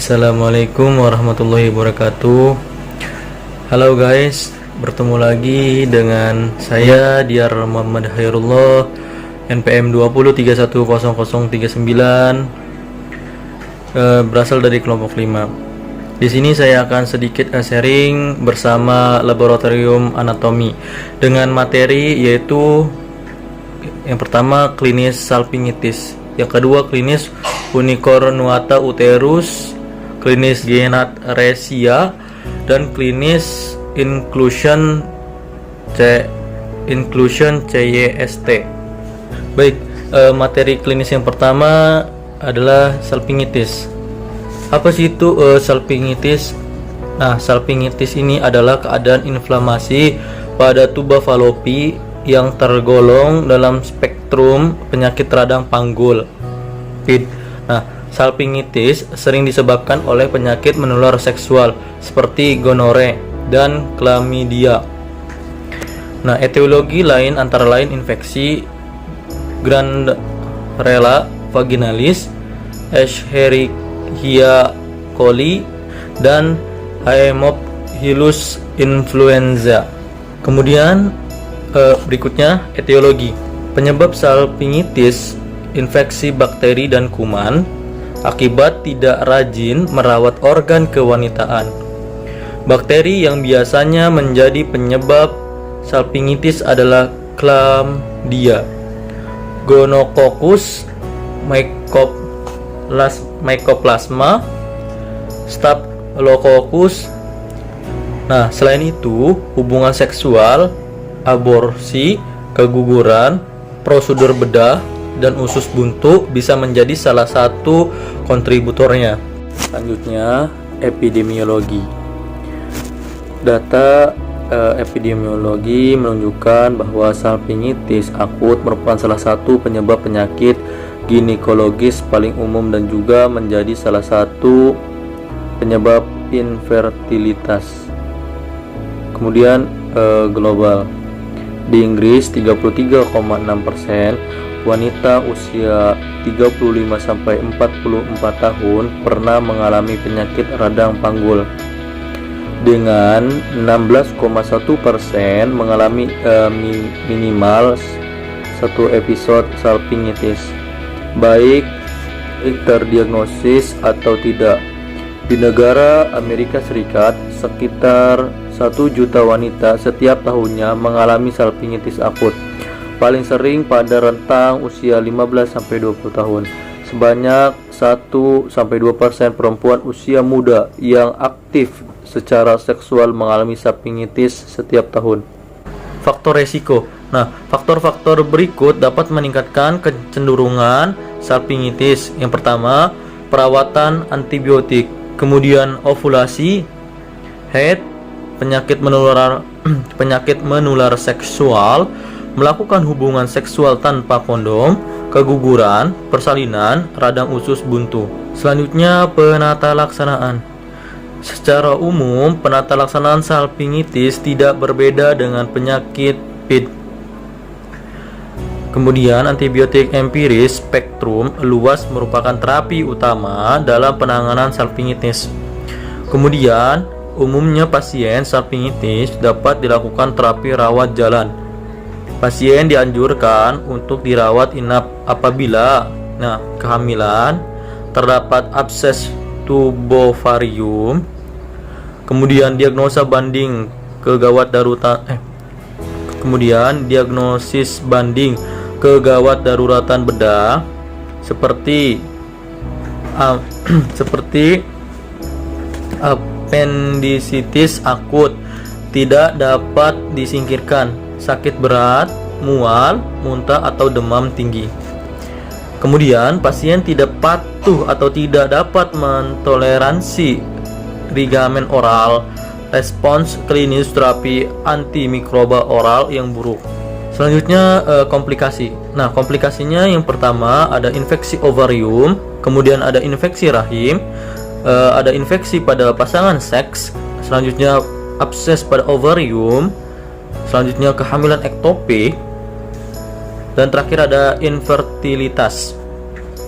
Assalamualaikum warahmatullahi wabarakatuh. Halo guys, bertemu lagi dengan saya Diyar Muhammad Hairullah, NPM 20310039, berasal dari kelompok 5. Di sini saya akan sedikit sharing bersama laboratorium anatomi dengan materi yaitu yang pertama klinis salpingitis, yang kedua klinis unicornuata uterus, klinis genatresia, dan klinis inclusion CYST. Baik, materi klinis yang pertama adalah salpingitis. Apa sih itu salpingitis? Nah, salpingitis ini adalah keadaan inflamasi pada tuba falopi yang tergolong dalam spektrum penyakit radang panggul (PID). Nah, salpingitis sering disebabkan oleh penyakit menular seksual seperti gonore dan chlamydia. Nah, etiologi lain antara lain infeksi Granderella vaginalis, Escherichia coli, dan Haemophilus influenza. Kemudian berikutnya etiologi. Penyebab salpingitis infeksi bakteri dan kuman akibat tidak rajin merawat organ kewanitaan. Bakteri yang biasanya menjadi penyebab salpingitis adalah Chlamydia, Gonococcus, Mycoplasma, Staphylococcus. Nah, selain itu, hubungan seksual, aborsi, keguguran, prosedur bedah, dan usus buntu bisa menjadi salah satu kontributornya. Selanjutnya, epidemiologi. Data epidemiologi menunjukkan bahwa salpingitis akut merupakan salah satu penyebab penyakit ginekologis paling umum dan juga menjadi salah satu penyebab infertilitas. Kemudian global. Di Inggris 33,6% wanita usia 35-44 tahun pernah mengalami penyakit radang panggul, dengan 16,1% mengalami minimal satu episode salpingitis, baik terdiagnosis atau tidak. Di negara Amerika Serikat, sekitar 1 juta wanita setiap tahunnya mengalami salpingitis akut, paling sering pada rentang usia 15-20 tahun. Sebanyak 1-2% perempuan usia muda yang aktif secara seksual mengalami salpingitis setiap tahun. Faktor resiko. Nah, faktor-faktor berikut dapat meningkatkan kecenderungan salpingitis. Yang pertama, perawatan antibiotik, kemudian ovulasi, haid, penyakit menular seksual, melakukan hubungan seksual tanpa kondom, keguguran, persalinan, radang usus buntu. Selanjutnya, penata laksanaan. Secara umum, penata laksanaan salpingitis tidak berbeda dengan penyakit PID. Kemudian, antibiotik empiris spektrum luas merupakan terapi utama dalam penanganan salpingitis. Kemudian, umumnya pasien salpingitis dapat dilakukan terapi rawat jalan. Pasien dianjurkan untuk dirawat inap apabila kehamilan, terdapat abses tubovarium, kemudian diagnosis banding kegawat daruratan bedah seperti appendisitis akut tidak dapat disingkirkan, sakit berat, mual, muntah, atau demam tinggi. Kemudian pasien tidak patuh atau tidak dapat mentoleransi ligamen oral, respons klinis terapi antimikroba oral yang buruk. Selanjutnya komplikasi. Nah, komplikasinya yang pertama ada infeksi ovarium, kemudian ada infeksi rahim, ada infeksi pada pasangan seks, selanjutnya abses pada ovarium, selanjutnya kehamilan ektopik, dan terakhir ada infertilitas.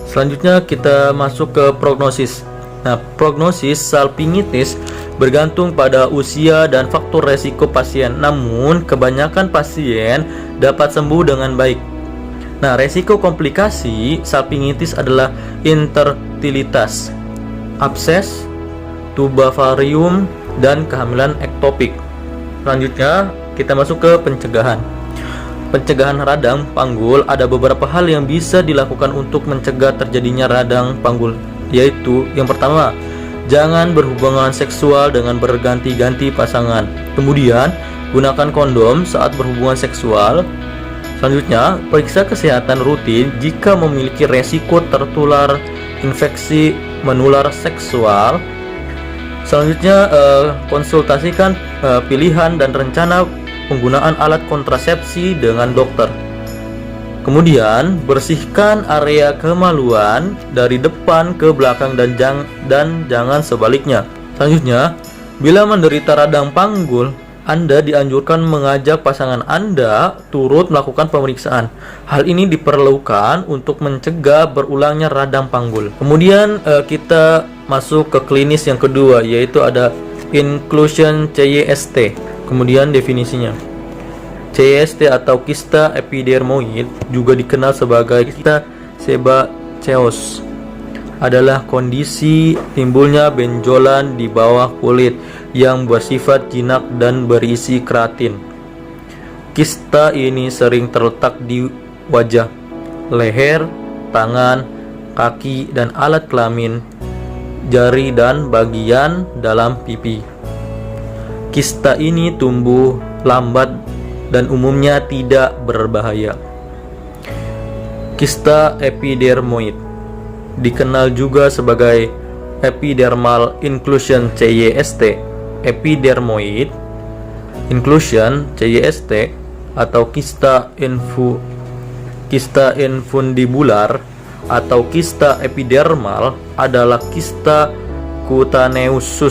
Selanjutnya kita masuk ke prognosis. Nah, prognosis salpingitis bergantung pada usia dan faktor resiko pasien. Namun, kebanyakan pasien dapat sembuh dengan baik. Nah, resiko komplikasi salpingitis adalah infertilitas, abses, tubavarium, dan kehamilan ektopik. Selanjutnya, kita masuk ke pencegahan. Pencegahan radang panggul, ada beberapa hal yang bisa dilakukan untuk mencegah terjadinya radang panggul, yaitu yang pertama, jangan berhubungan seksual dengan berganti-ganti pasangan. Kemudian, gunakan kondom saat berhubungan seksual. Selanjutnya, periksa kesehatan rutin jika memiliki resiko tertular infeksi menular seksual. Selanjutnya, konsultasikan pilihan dan rencana penggunaan alat kontrasepsi dengan dokter. Kemudian, bersihkan area kemaluan dari depan ke belakang dan jangan sebaliknya. Selanjutnya, bila menderita radang panggul, Anda dianjurkan mengajak pasangan Anda turut melakukan pemeriksaan. Hal ini diperlukan untuk mencegah berulangnya radang panggul. Kemudian kita masuk ke klinis yang kedua, yaitu ada inclusion CYST. Kemudian definisinya. CYST atau kista epidermoid, juga dikenal sebagai kista sebaceous, adalah kondisi timbulnya benjolan di bawah kulit yang bersifat jinak dan berisi keratin. Kista ini sering terletak di wajah, leher, tangan, kaki, dan alat kelamin, jari, dan bagian dalam pipi. Kista ini tumbuh lambat dan umumnya tidak berbahaya. Kista epidermoid dikenal juga sebagai epidermal inclusion CYST, epidermoid inclusion CYST, atau kista infundibular atau kista epidermal adalah kista cutaneous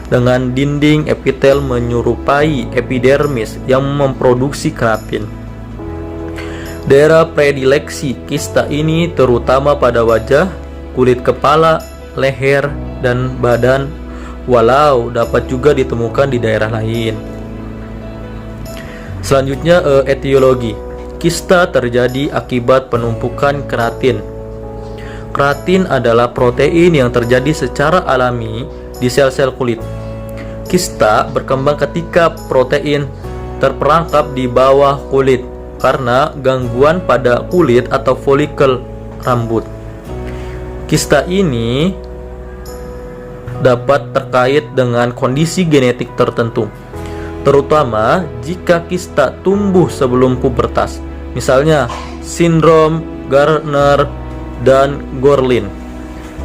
dengan dinding epitel menyerupai epidermis yang memproduksi keratin. Daerah predileksi kista ini terutama pada wajah, kulit kepala, leher, dan badan, walau dapat juga ditemukan di daerah lain. Selanjutnya, etiologi. Kista terjadi akibat penumpukan keratin. Keratin adalah protein yang terjadi secara alami di sel-sel kulit. Kista berkembang ketika protein terperangkap di bawah kulit karena gangguan pada kulit atau folikel rambut. Kista ini dapat terkait dengan kondisi genetik tertentu, terutama jika kista tumbuh sebelum pubertas, misalnya sindrom Gardner dan Gorlin.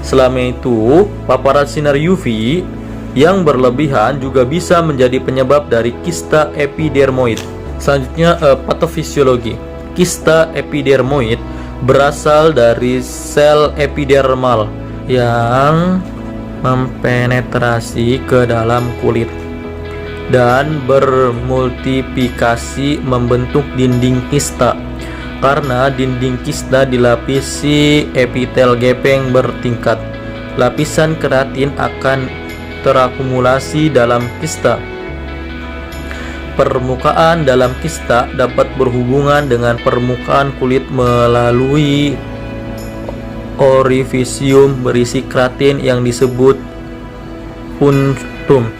Selama itu, paparan sinar UV yang berlebihan juga bisa menjadi penyebab dari kista epidermoid. Selanjutnya, patofisiologi. Kista epidermoid berasal dari sel epidermal yang mempenetrasi ke dalam kulit dan bermultiplikasi membentuk dinding kista. Karena dinding kista dilapisi epitel gepeng bertingkat, lapisan keratin akan terakumulasi dalam kista. Permukaan dalam kista dapat berhubungan dengan permukaan kulit melalui orifisium berisi keratin yang disebut punctum.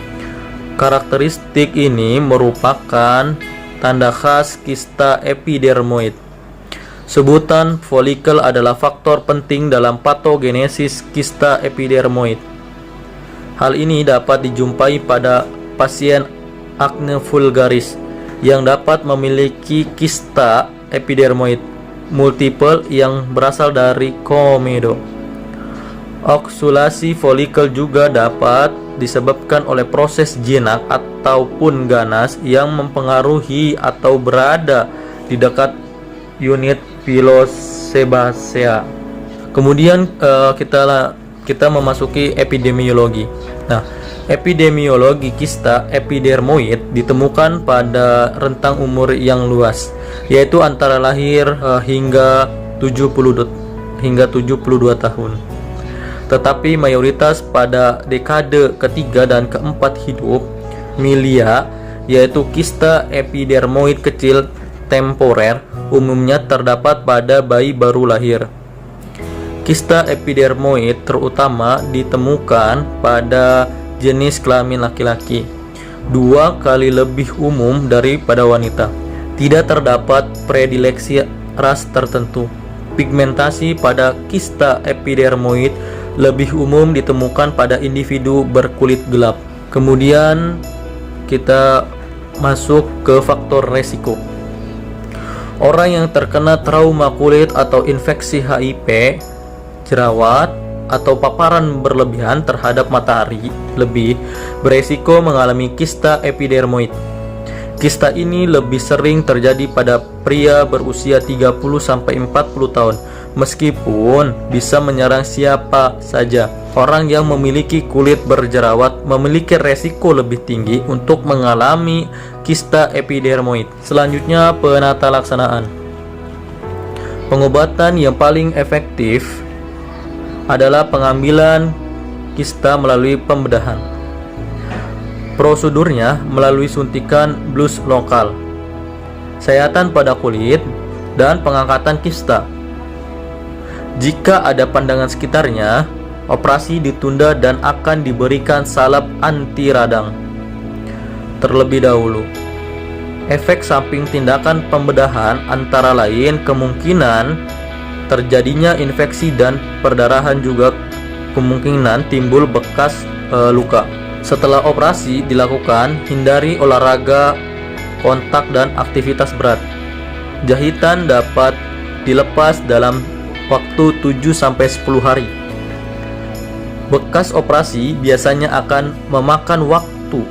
Karakteristik ini merupakan tanda khas kista epidermoid. Sebutan folikel adalah faktor penting dalam patogenesis kista epidermoid. Hal ini dapat dijumpai pada pasien akne vulgaris yang dapat memiliki kista epidermoid multiple yang berasal dari komedo. Oksulasi folikel juga dapat disebabkan oleh proses jinak ataupun ganas yang mempengaruhi atau berada di dekat unit pilosebacea. Kemudian kita memasuki epidemiologi. Nah, epidemiologi kista epidermoid ditemukan pada rentang umur yang luas, yaitu antara lahir hingga hingga 72 tahun. Tetapi mayoritas pada dekade ketiga dan keempat hidup milia, yaitu kista epidermoid kecil temporer, umumnya terdapat pada bayi baru lahir. Kista epidermoid terutama ditemukan pada jenis kelamin laki-laki, 2 kali lebih umum daripada wanita. Tidak terdapat predileksi ras tertentu. Pigmentasi pada kista epidermoid lebih umum ditemukan pada individu berkulit gelap. Kemudian kita masuk ke faktor resiko. Orang yang terkena trauma kulit atau infeksi HIV, jerawat, atau paparan berlebihan terhadap matahari lebih beresiko mengalami kista epidermoid. Kista ini lebih sering terjadi pada pria berusia 30-40 tahun, meskipun bisa menyerang siapa saja. Orang yang memiliki kulit berjerawat memiliki resiko lebih tinggi untuk mengalami kista epidermoid. Selanjutnya, penata laksanaan. Pengobatan yang paling efektif adalah pengambilan kista melalui pembedahan. Prosedurnya melalui suntikan blus lokal, sayatan pada kulit, dan pengangkatan kista. Jika ada pandangan sekitarnya, operasi ditunda dan akan diberikan salep anti radang terlebih dahulu. Efek samping tindakan pembedahan antara lain kemungkinan terjadinya infeksi dan perdarahan, juga kemungkinan timbul bekas luka. Setelah operasi dilakukan, hindari olahraga, kontak, dan aktivitas berat. Jahitan dapat dilepas dalam waktu 7-10 hari. Bekas operasi biasanya akan memakan waktu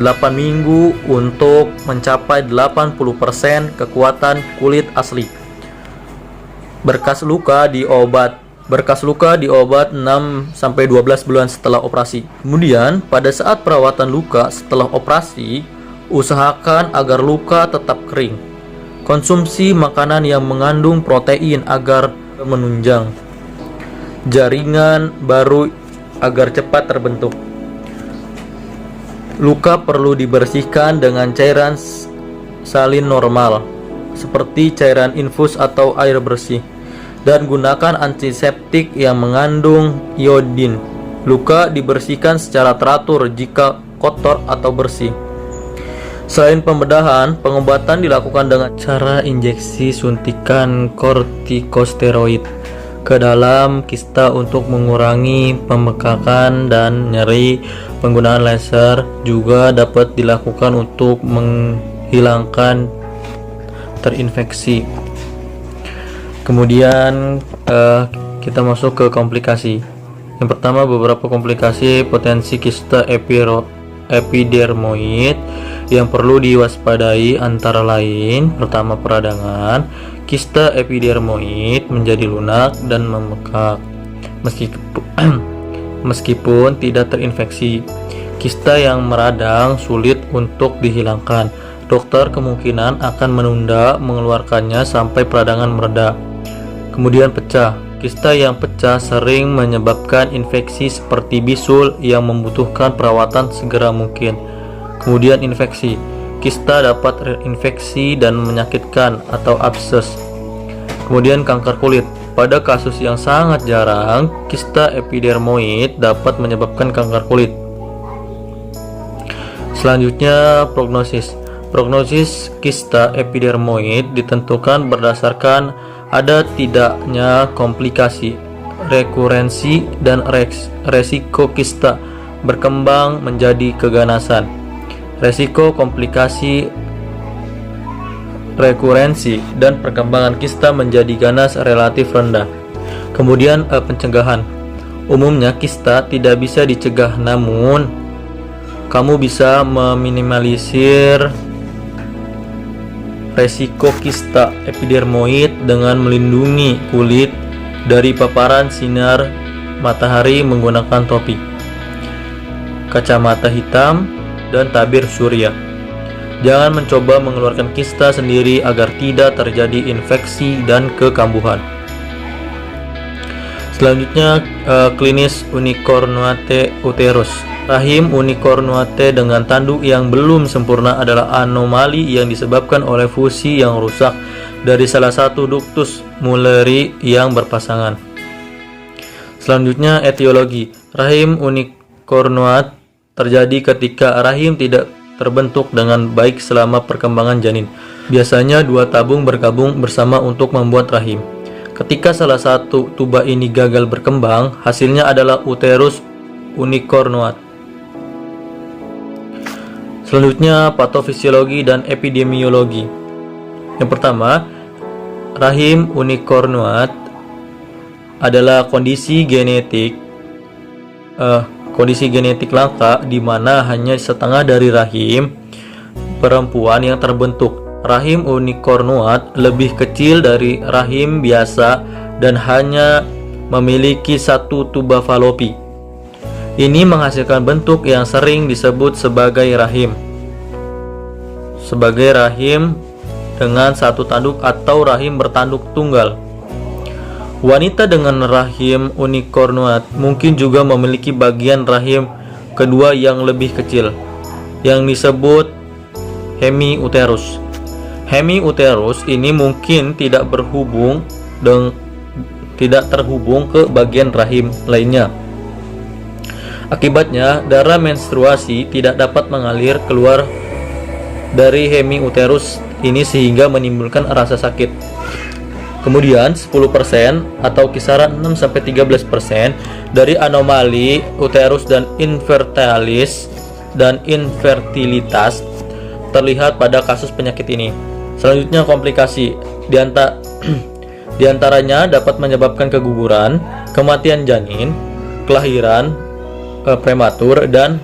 8 minggu untuk mencapai 80% kekuatan kulit asli. Berkas luka diobat 6-12 bulan setelah operasi. Kemudian, pada saat perawatan luka setelah operasi, usahakan agar luka tetap kering. Konsumsi makanan yang mengandung protein agar menunjang jaringan baru agar cepat terbentuk. Luka perlu dibersihkan dengan cairan salin normal, seperti cairan infus atau air bersih, dan gunakan antiseptik yang mengandung iodin. Luka dibersihkan secara teratur jika kotor atau bersih. Selain pembedahan, pengobatan dilakukan dengan cara injeksi suntikan kortikosteroid ke dalam kista untuk mengurangi pembekakan dan nyeri. Penggunaan laser juga dapat dilakukan untuk menghilangkan terinfeksi. Kemudian kita masuk ke komplikasi. Yang pertama, beberapa komplikasi potensi kista epidermoid yang perlu diwaspadai antara lain: pertama, peradangan. Kista epidermoid menjadi lunak dan membengkak meskipun tidak terinfeksi. Kista yang meradang sulit untuk dihilangkan. Dokter kemungkinan akan menunda mengeluarkannya sampai peradangan mereda. Kemudian pecah. Kista yang pecah sering menyebabkan infeksi seperti bisul yang membutuhkan perawatan segera mungkin. Kemudian infeksi. Kista dapat terinfeksi dan menyakitkan atau abses. Kemudian kanker kulit. Pada kasus yang sangat jarang, kista epidermoid dapat menyebabkan kanker kulit. Selanjutnya, prognosis. Prognosis kista epidermoid ditentukan berdasarkan ada tidaknya komplikasi, rekurensi, dan resiko kista berkembang menjadi keganasan. Resiko komplikasi, rekurensi, dan perkembangan kista menjadi ganas relatif rendah. Kemudian pencegahan. Umumnya kista tidak bisa dicegah, namun kamu bisa meminimalisir resiko kista epidermoid dengan melindungi kulit dari paparan sinar matahari menggunakan topi, kacamata hitam, dan tabir surya. Jangan mencoba mengeluarkan kista sendiri agar tidak terjadi infeksi dan kekambuhan. Selanjutnya klinis unicornuate uterus. Rahim unicornuate dengan tanduk yang belum sempurna adalah anomali yang disebabkan oleh fusi yang rusak dari salah satu ductus Muelleri yang berpasangan. Selanjutnya etiologi. Rahim unicornuate terjadi ketika rahim tidak terbentuk dengan baik selama perkembangan janin. Biasanya dua tabung bergabung bersama untuk membuat rahim. Ketika salah satu tuba ini gagal berkembang, hasilnya adalah uterus unicornuate. Selanjutnya patofisiologi dan epidemiologi. Yang pertama, rahim unicornuate adalah kondisi genetik langka di mana hanya setengah dari rahim perempuan yang terbentuk. Rahim unicornuate lebih kecil dari rahim biasa dan hanya memiliki satu tuba falopi. Ini menghasilkan bentuk yang sering disebut sebagai rahim dengan satu tanduk atau rahim bertanduk tunggal. Wanita dengan rahim unicornuate mungkin juga memiliki bagian rahim kedua yang lebih kecil, yang disebut hemiuterus. Hemiuterus ini mungkin tidak terhubung ke bagian rahim lainnya. Akibatnya, darah menstruasi tidak dapat mengalir keluar dari hemiuterus ini sehingga menimbulkan rasa sakit. Kemudian 10% atau kisaran 6-13% dari anomali uterus dan infertilitas terlihat pada kasus penyakit ini. Selanjutnya komplikasi. Di antaranya dapat menyebabkan keguguran, kematian janin, kelahiran prematur, dan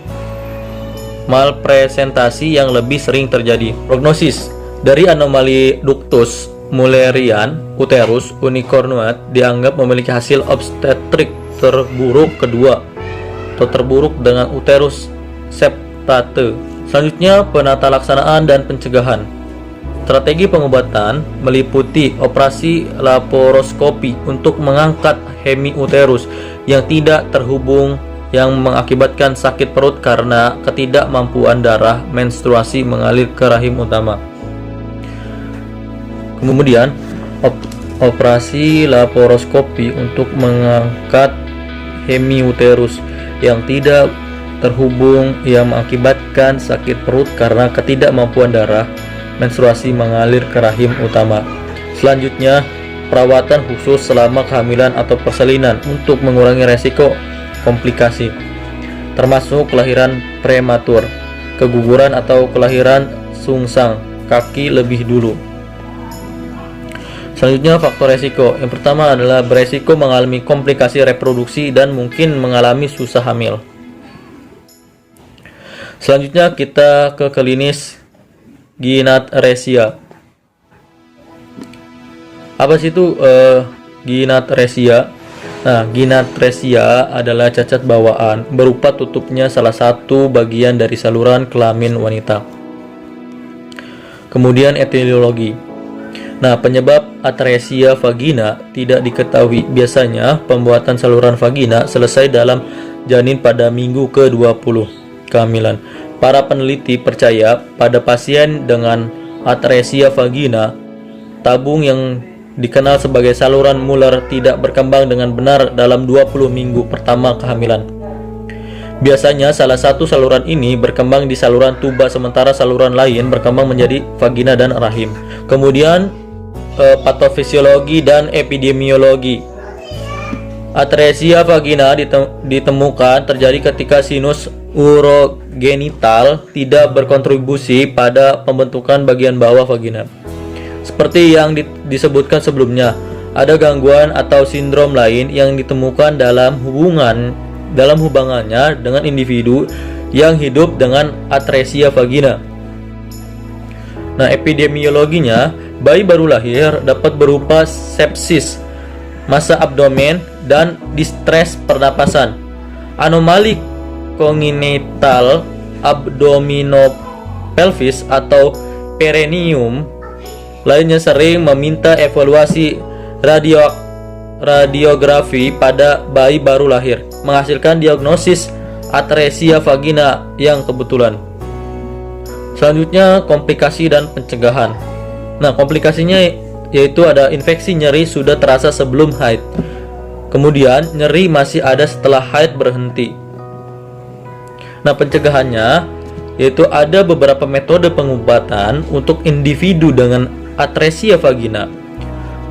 malpresentasi yang lebih sering terjadi. Prognosis dari anomali ductus Muellerian uterus unicornuate dianggap memiliki hasil obstetrik terburuk kedua atau terburuk dengan uterus septate. Selanjutnya penata laksanaan dan pencegahan. Strategi pengobatan meliputi operasi laparoskopi untuk mengangkat hemiuterus yang tidak terhubung yang mengakibatkan sakit perut karena ketidakmampuan darah menstruasi mengalir ke rahim utama. Kemudian operasi laparoskopi untuk mengangkat hemiuterus yang tidak terhubung yang mengakibatkan sakit perut karena ketidakmampuan darah menstruasi mengalir ke rahim utama. Selanjutnya, perawatan khusus selama kehamilan atau persalinan untuk mengurangi resiko komplikasi, termasuk kelahiran prematur, keguguran atau kelahiran sungsang kaki lebih dulu. Selanjutnya faktor resiko. Yang pertama adalah beresiko mengalami komplikasi reproduksi dan mungkin mengalami susah hamil. Selanjutnya kita ke klinis ginatresia. Apa sih itu ginatresia? Nah, ginatresia adalah cacat bawaan berupa tutupnya salah satu bagian dari saluran kelamin wanita. Kemudian etiologi. Nah, penyebab atresia vagina tidak diketahui. Biasanya pembuatan saluran vagina selesai dalam janin pada minggu ke-20 kehamilan. Para peneliti percaya pada pasien dengan atresia vagina, tabung yang dikenal sebagai saluran Muller tidak berkembang dengan benar dalam 20 minggu pertama kehamilan. Biasanya salah satu saluran ini berkembang di saluran tuba sementara saluran lain berkembang menjadi vagina dan rahim. Kemudian patofisiologi dan epidemiologi. Atresia vagina ditemukan terjadi ketika sinus urogenital tidak berkontribusi pada pembentukan bagian bawah vagina. Seperti yang disebutkan sebelumnya, ada gangguan atau sindrom lain yang ditemukan dalam hubungannya dengan individu yang hidup dengan atresia vagina. Nah, epidemiologinya, bayi baru lahir dapat berupa sepsis, massa abdomen, dan distres pernapasan. Anomali congenital abdominopelvis atau perineum lainnya sering meminta evaluasi radiografi pada bayi baru lahir, menghasilkan diagnosis atresia vagina yang kebetulan. Selanjutnya, komplikasi dan pencegahan. Nah, komplikasinya yaitu ada infeksi nyeri sudah terasa sebelum haid. Kemudian, nyeri masih ada setelah haid berhenti. Nah, pencegahannya yaitu ada beberapa metode pengobatan untuk individu dengan atresia vagina.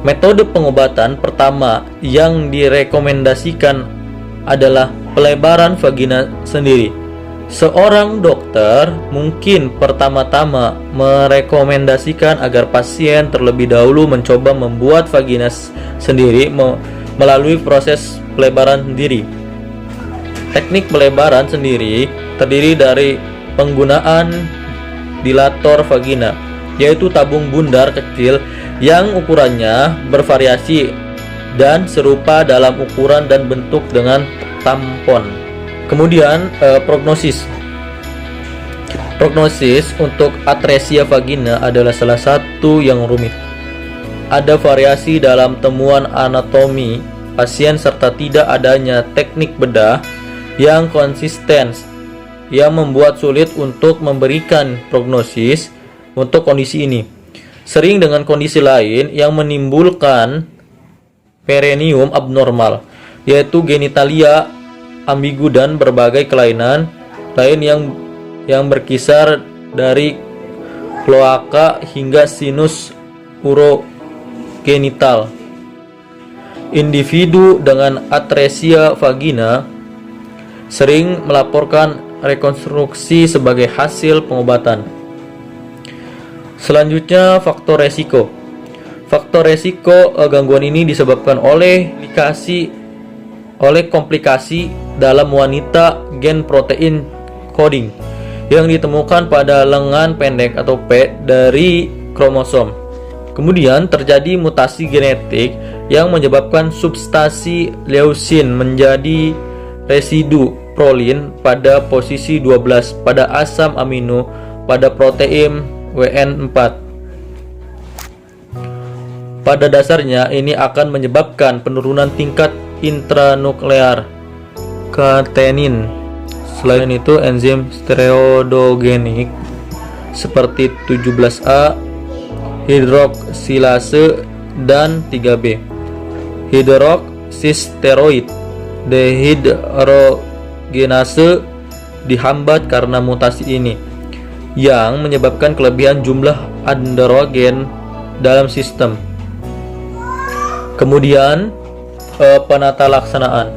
Metode pengobatan pertama yang direkomendasikan adalah pelebaran vagina sendiri. Seorang dokter mungkin pertama-tama merekomendasikan agar pasien terlebih dahulu mencoba membuat vagina sendiri melalui proses pelebaran sendiri. Teknik pelebaran sendiri terdiri dari penggunaan dilator vagina, yaitu tabung bundar kecil yang ukurannya bervariasi dan serupa dalam ukuran dan bentuk dengan tampon. Kemudian prognosis untuk atresia vagina adalah salah satu yang rumit. Ada variasi dalam temuan anatomi pasien serta tidak adanya teknik bedah yang konsisten yang membuat sulit untuk memberikan prognosis untuk kondisi ini. Sering dengan kondisi lain yang menimbulkan perineum abnormal, yaitu genitalia ambigu dan berbagai kelainan lain yang berkisar dari kloaka hingga sinus urogenital. Individu dengan atresia vagina sering melaporkan rekonstruksi sebagai hasil pengobatan. Selanjutnya, faktor resiko. Faktor resiko gangguan ini disebabkan oleh komplikasi dalam wanita gen protein coding yang ditemukan pada lengan pendek atau P dari kromosom. Kemudian terjadi mutasi genetik yang menyebabkan substansi leucin menjadi residu prolin pada posisi 12 pada asam amino pada protein WN4. Pada dasarnya ini akan menyebabkan penurunan tingkat intranuklear katenin. Selain itu, enzim steroidogenik seperti 17A, hidroksilase, dan 3B, hidroksisteroid dehidrogenase, dihambat karena mutasi ini yang menyebabkan kelebihan jumlah androgen dalam sistem. Kemudian penata laksanaan.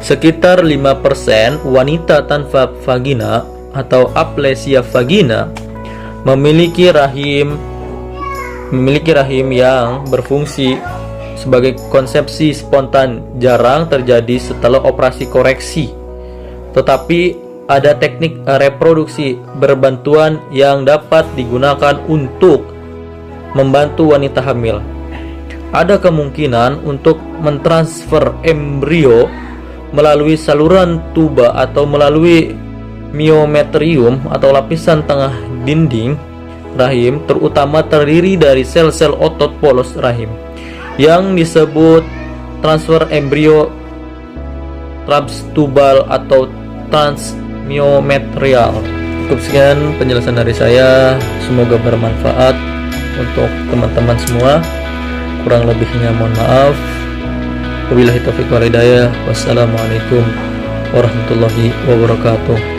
Sekitar 5% wanita tanpa vagina atau aplesia vagina memiliki rahim yang berfungsi sebagai konsepsi spontan, jarang terjadi setelah operasi koreksi. Tetapi ada teknik reproduksi berbantuan yang dapat digunakan untuk membantu wanita hamil. Ada kemungkinan untuk mentransfer embrio melalui saluran tuba atau melalui myometrium atau lapisan tengah dinding rahim, terutama terdiri dari sel-sel otot polos rahim yang disebut transfer embrio transtubal atau transmyometrial. Cukup sekian penjelasan dari saya, semoga bermanfaat untuk teman-teman semua. Kurang lebihnya mohon maaf. Wabillahi taufiq wal hidayah. Wassalamualaikum warahmatullahi wabarakatuh.